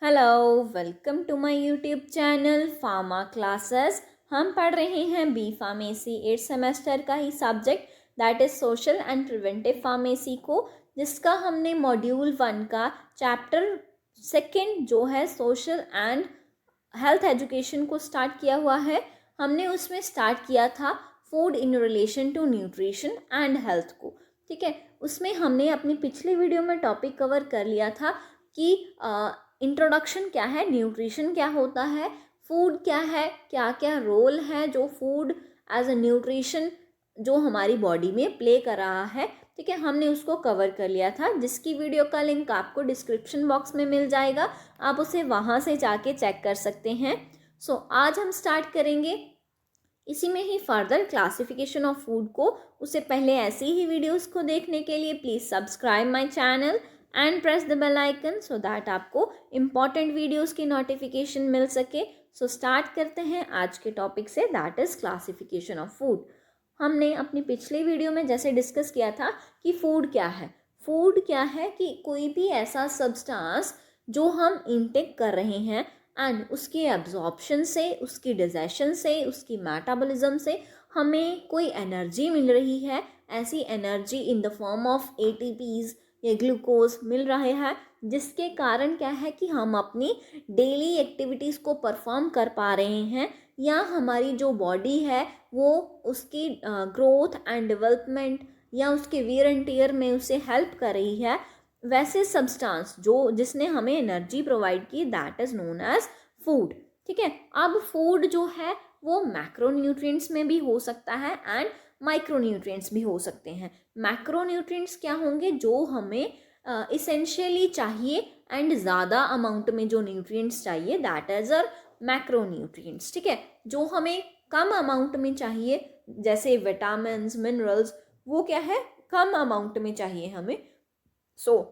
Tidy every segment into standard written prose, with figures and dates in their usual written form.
Hello, welcome to my YouTube channel pharma classes. हम पढ़ रहे हैं बी फार्मेसी 8 सेमेस्टर का ही subject that is social and preventive pharmacy को, जिसका हमने मॉड्यूल 1 का चैप्टर सेकंड जो है सोशल एंड हेल्थ एजुकेशन को स्टार्ट किया हुआ है। हमने उसमें स्टार्ट किया था food in relation to nutrition and health को। ठीक है, उसमें हमने अपनी पिछली वीडियो में टॉपिक कवर कर लिया था कि इंट्रोडक्शन क्या है, न्यूट्रिशन क्या होता है, फूड क्या है, क्या क्या रोल है जो फूड एज अ न्यूट्रिशन जो हमारी बॉडी में प्ले कर रहा है। ठीक है, हमने उसको कवर कर लिया था, जिसकी वीडियो का लिंक आपको डिस्क्रिप्शन बॉक्स में मिल जाएगा। आप उसे वहाँ से जाके चेक कर सकते हैं। सो आज हम स्टार्ट करेंगे इसी में ही फर्दर क्लासिफिकेशन ऑफ फूड को। उससे पहले ऐसी ही वीडियोस को देखने के लिए please subscribe my channel and press the bell icon so that आपको इम्पॉर्टेंट वीडियोस की नोटिफिकेशन मिल सके। सो स्टार्ट करते हैं आज के टॉपिक से, that is classification of food. हमने अपनी पिछली वीडियो में जैसे डिस्कस किया था कि फूड क्या है। फूड क्या है कि कोई भी ऐसा सब्सटेंस जो हम इनटेक कर रहे हैं एंड उसके एब्जॉर्प्शन से, उसकी डाइजेशन से, उसकी मेटाबॉलिज्म से हमें कोई एनर्जी मिल रही है। ऐसी energy in the form of ATPs या ग्लूकोज मिल रहे हैं, जिसके कारण क्या है कि हम अपनी डेली एक्टिविटीज़ को परफॉर्म कर पा रहे हैं, या हमारी जो बॉडी है वो उसकी ग्रोथ एंड डेवलपमेंट या उसके वियर एंड टियर में उसे हेल्प कर रही है। वैसे सब्सटेंस जो जिसने हमें एनर्जी प्रोवाइड की, that is known as food. ठीक है, अब फूड जो है वो मैक्रोन्यूट्रिएंट्स में भी हो सकता है एंड माइक्रोन्यूट्रिएंट्स भी हो सकते हैं। मैक्रोन्यूट्रिएंट्स क्या होंगे, जो हमें इसेंशियली चाहिए एंड ज़्यादा अमाउंट में जो न्यूट्रिएंट्स चाहिए, दैट इज अर मैक्रोन्यूट्रिएंट्स। ठीक है, जो हमें कम अमाउंट में चाहिए जैसे विटामिन्स, मिनरल्स, वो क्या है कम अमाउंट में चाहिए हमें,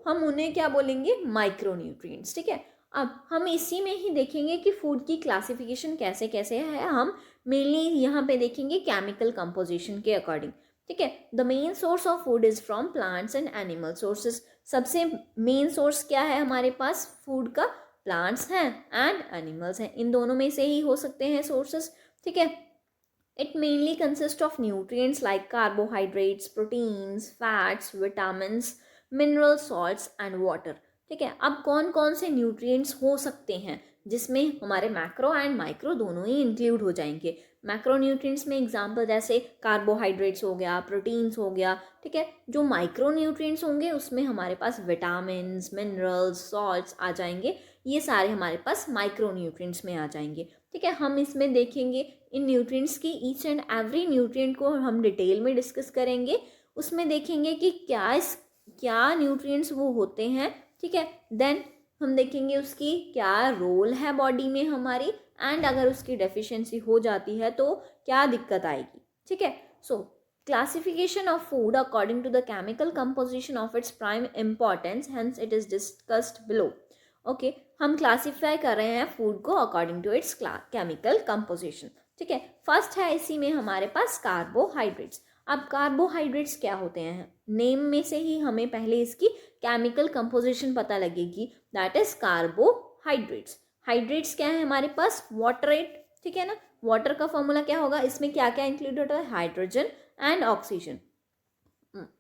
हम उन्हें क्या बोलेंगे, माइक्रोन्यूट्रिएंट्स। ठीक है, अब हम इसी में ही देखेंगे कि फूड की क्लासिफिकेशन कैसे कैसे है। हम मेनली यहाँ पे देखेंगे केमिकल कंपोजिशन के अकॉर्डिंग। ठीक है, the main source of food is from plants and animal sources. सबसे मेन सोर्स क्या है हमारे पास फूड का, प्लांट्स हैं एंड एनिमल्स हैं, इन दोनों में से ही हो सकते हैं सोर्सेस। ठीक है, it mainly consist of nutrients like carbohydrates, proteins, fats, vitamins, mineral salts and water. ठीक है, अब कौन कौन से न्यूट्रिएंट्स हो सकते हैं जिसमें हमारे मैक्रो एंड माइक्रो दोनों ही इंक्लूड हो जाएंगे। मैक्रो न्यूट्रिएंट्स में एग्जांपल जैसे कार्बोहाइड्रेट्स हो गया, प्रोटीन्स हो गया। ठीक है, जो माइक्रो न्यूट्रिएंट्स होंगे उसमें हमारे पास विटामिन्स, मिनरल्स, सॉल्ट्स आ जाएंगे। ये सारे हमारे पास माइक्रो न्यूट्रिएंट्स में आ जाएंगे। ठीक है, हम इसमें देखेंगे इन न्यूट्रिएंट्स की ईच एंड एवरी न्यूट्रिएंट को हम डिटेल में डिस्कस करेंगे। उसमें देखेंगे कि क्या न्यूट्रिएंट्स वो होते हैं। ठीक है, देन हम देखेंगे उसकी क्या रोल है बॉडी में हमारी, एंड अगर उसकी डेफिशिएंसी हो जाती है तो क्या दिक्कत आएगी। ठीक है, so classification of food according to the chemical composition of its prime importance, hence it is discussed below. Okay, हम क्लासीफाई कर रहे हैं फूड को according to its chemical composition. ठीक है, फर्स्ट है इसी में हमारे पास कार्बोहाइड्रेट्स। अब कार्बोहाइड्रेट्स क्या होते हैं, नेम में से ही हमें पहले इसकी केमिकल कंपोजिशन पता लगेगी, दैट इज कार्बोहाइड्रेट्स। हाइड्रेट्स क्या है हमारे पास, वाटरेट। ठीक है ना, वाटर का फॉर्मूला क्या होगा, इसमें क्या क्या इंक्लूड होता है, हाइड्रोजन एंड ऑक्सीजन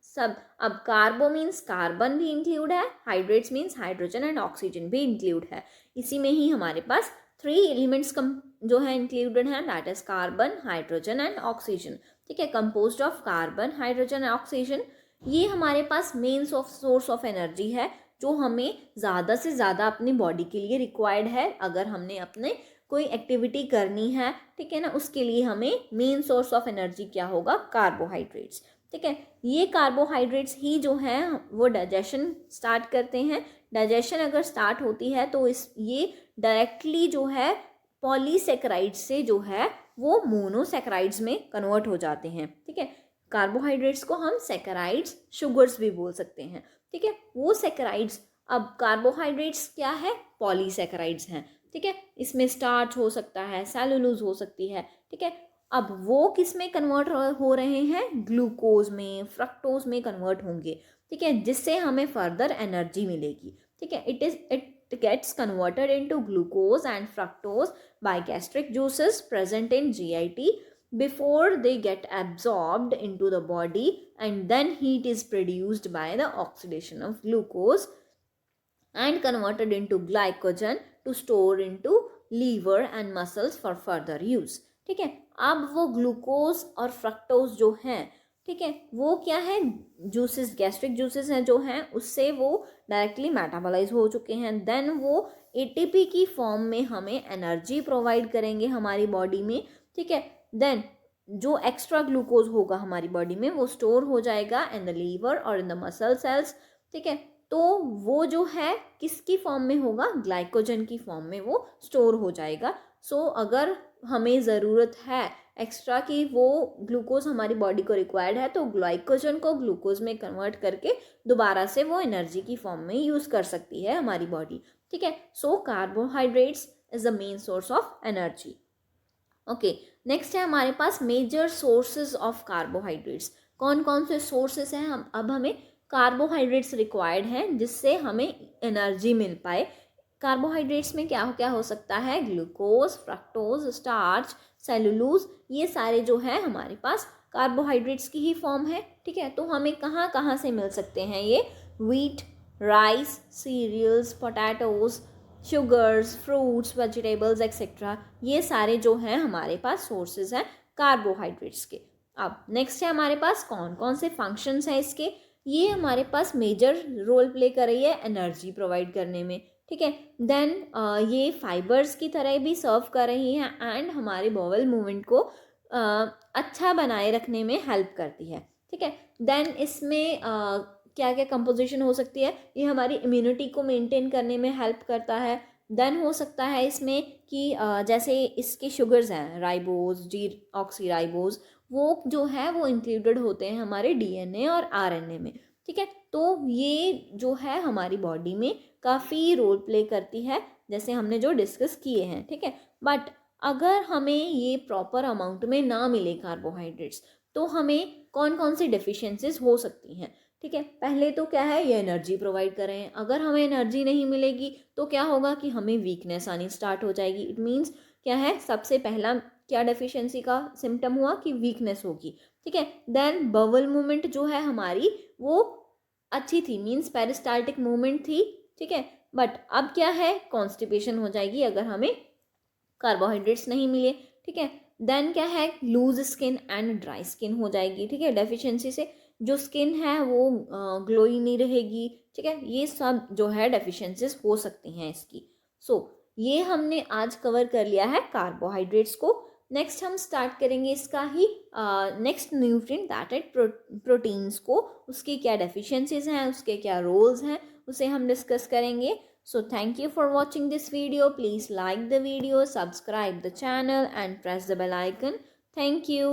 सब। अब कार्बो मीन्स कार्बन भी इंक्लूड है, hydrates means hydrogen and oxygen भी इंक्लूड है। इसी में ही हमारे पास 3 एलिमेंट्स जो है इंक्लूडेड है, that is carbon, hydrogen and oxygen. ठीक है, composed of carbon, hydrogen and oxygen. ये हमारे पास मेन सोर्स ऑफ एनर्जी है जो हमें ज़्यादा से ज़्यादा अपनी बॉडी के लिए रिक्वायर्ड है। अगर हमने अपने कोई एक्टिविटी करनी है, ठीक है ना, उसके लिए हमें मेन सोर्स ऑफ एनर्जी क्या होगा, कार्बोहाइड्रेट्स। ठीक है, ये कार्बोहाइड्रेट्स ही जो हैं वो डाइजेशन स्टार्ट करते हैं। डाइजेशन अगर स्टार्ट होती है तो ये डायरेक्टली जो है पॉलीसेकेराइड्स से जो है वो मोनोसेकेराइड्स में कन्वर्ट हो जाते हैं। ठीक है, कार्बोहाइड्रेट्स को हम सेकेराइड्स, शुगर्स भी बोल सकते हैं। ठीक है, वो सेकेराइड्स, अब कार्बोहाइड्रेट्स क्या है, पॉलीसेकेराइड्स हैं। ठीक है, इसमें स्टार्च हो सकता है, सेलुलोज हो सकती है। ठीक है, अब वो किस में कन्वर्ट हो रहे हैं, ग्लूकोज में, फ्रक्टोज में कन्वर्ट होंगे। ठीक है, जिससे हमें फर्दर एनर्जी मिलेगी। ठीक है, it it gets converted into glucose and fructose by gastric juices present in GIT before they get absorbed into the body, and then heat is produced by the oxidation of glucose and converted into glycogen to store into liver and muscles for further use. ठीक है, अब वो glucose और fructose जो हैं, ठीक है, वो क्या है, जूसेस, गैस्ट्रिक जूसेस हैं जो हैं, उससे वो डायरेक्टली मेटाबोलाइज हो चुके हैं। देन वो एटीपी की फॉर्म में हमें एनर्जी प्रोवाइड करेंगे हमारी बॉडी में। ठीक है, देन जो एक्स्ट्रा ग्लूकोज होगा हमारी बॉडी में वो स्टोर हो जाएगा इन द लीवर और इन द मसल सेल्स। ठीक है, तो वो जो है किसकी फॉर्म में होगा, ग्लाइकोजन की फॉर्म में वो स्टोर हो जाएगा। सो अगर हमें ज़रूरत है एक्स्ट्रा की वो ग्लूकोज हमारी बॉडी को रिक्वायर्ड है, तो ग्लाइकोजन को ग्लूकोज में कन्वर्ट करके दोबारा से वो एनर्जी की फॉर्म में यूज़ कर सकती है हमारी बॉडी। ठीक है, so carbohydrates is the main source of energy. Okay, next है हमारे पास मेजर सोर्सेज ऑफ कार्बोहाइड्रेट्स। कौन कौन से सोर्सेज हैं, हम अब हमें कार्बोहाइड्रेट्स रिक्वायर्ड हैं जिससे हमें एनर्जी मिल पाए। कार्बोहाइड्रेट्स में क्या क्या हो सकता है, ग्लूकोज, फ्रक्टोज, स्टार्च, सेलुलोज, ये सारे जो है हमारे पास कार्बोहाइड्रेट्स की ही फॉर्म है। ठीक है, तो हमें कहाँ कहाँ से मिल सकते हैं ये, wheat, rice, cereals, potatoes, sugars, fruits, vegetables etcetera, ये सारे जो हैं हमारे पास सोर्सेज हैं कार्बोहाइड्रेट्स के। अब नेक्स्ट है हमारे पास कौन कौन से फंक्शंस हैं इसके, ये हमारे पास मेजर रोल प्ले कर रही है एनर्जी प्रोवाइड करने में। ठीक है, देन ये फाइबर्स की तरह भी सर्व कर रही हैं एंड हमारे बॉवल मूवमेंट को अच्छा बनाए रखने में हेल्प करती है। ठीक है, देन इसमें क्या क्या कंपोजिशन हो सकती है, ये हमारी इम्यूनिटी को मेंटेन करने में हेल्प करता है। देन हो सकता है इसमें कि जैसे इसके शुगर्स हैं राइबोज, डी ऑक्सी राइबोज, वो जो है वो इंक्लूडेड होते हैं हमारे डीएनए और आरएनए में। ठीक है, तो ये जो है हमारी बॉडी में काफ़ी रोल प्ले करती है जैसे हमने जो डिस्कस किए हैं। ठीक है, बट अगर हमें ये प्रॉपर अमाउंट में ना मिले कार्बोहाइड्रेट्स, तो हमें कौन कौन सी डेफिशिएंसीज हो सकती हैं। ठीक है, पहले तो क्या है, ये एनर्जी प्रोवाइड कर रहे हैं, अगर हमें एनर्जी नहीं मिलेगी तो क्या होगा कि हमें वीकनेस आनी स्टार्ट हो जाएगी। इट मीन्स क्या है, सबसे पहला क्या डेफिशिएंसी का सिम्टम हुआ कि वीकनेस होगी। ठीक है, देन बवल मूवमेंट जो है हमारी वो अच्छी थी, मीन्स पेरिस्टाल्टिक मूवमेंट थी। ठीक है, बट अब क्या है, कॉन्स्टिपेशन हो जाएगी अगर हमें कार्बोहाइड्रेट्स नहीं मिले। ठीक है, देन क्या है, loose skin and dry skin हो जाएगी। ठीक है, डेफिशिएंसी से जो स्किन है वो ग्लोई नहीं रहेगी। ठीक है, ये सब जो है डेफिशिएंसीज हो सकती हैं इसकी। सो ये हमने आज कवर कर लिया है कार्बोहाइड्रेट्स को। नेक्स्ट हम स्टार्ट करेंगे इसका ही next nutrient that is proteins को, उसकी क्या डेफिशिएंसीज हैं, उसके क्या रोल्स हैं, उसे हम डिस्कस करेंगे। So thank you for watching this video. Please like the video, subscribe the channel and press the bell icon. Thank you.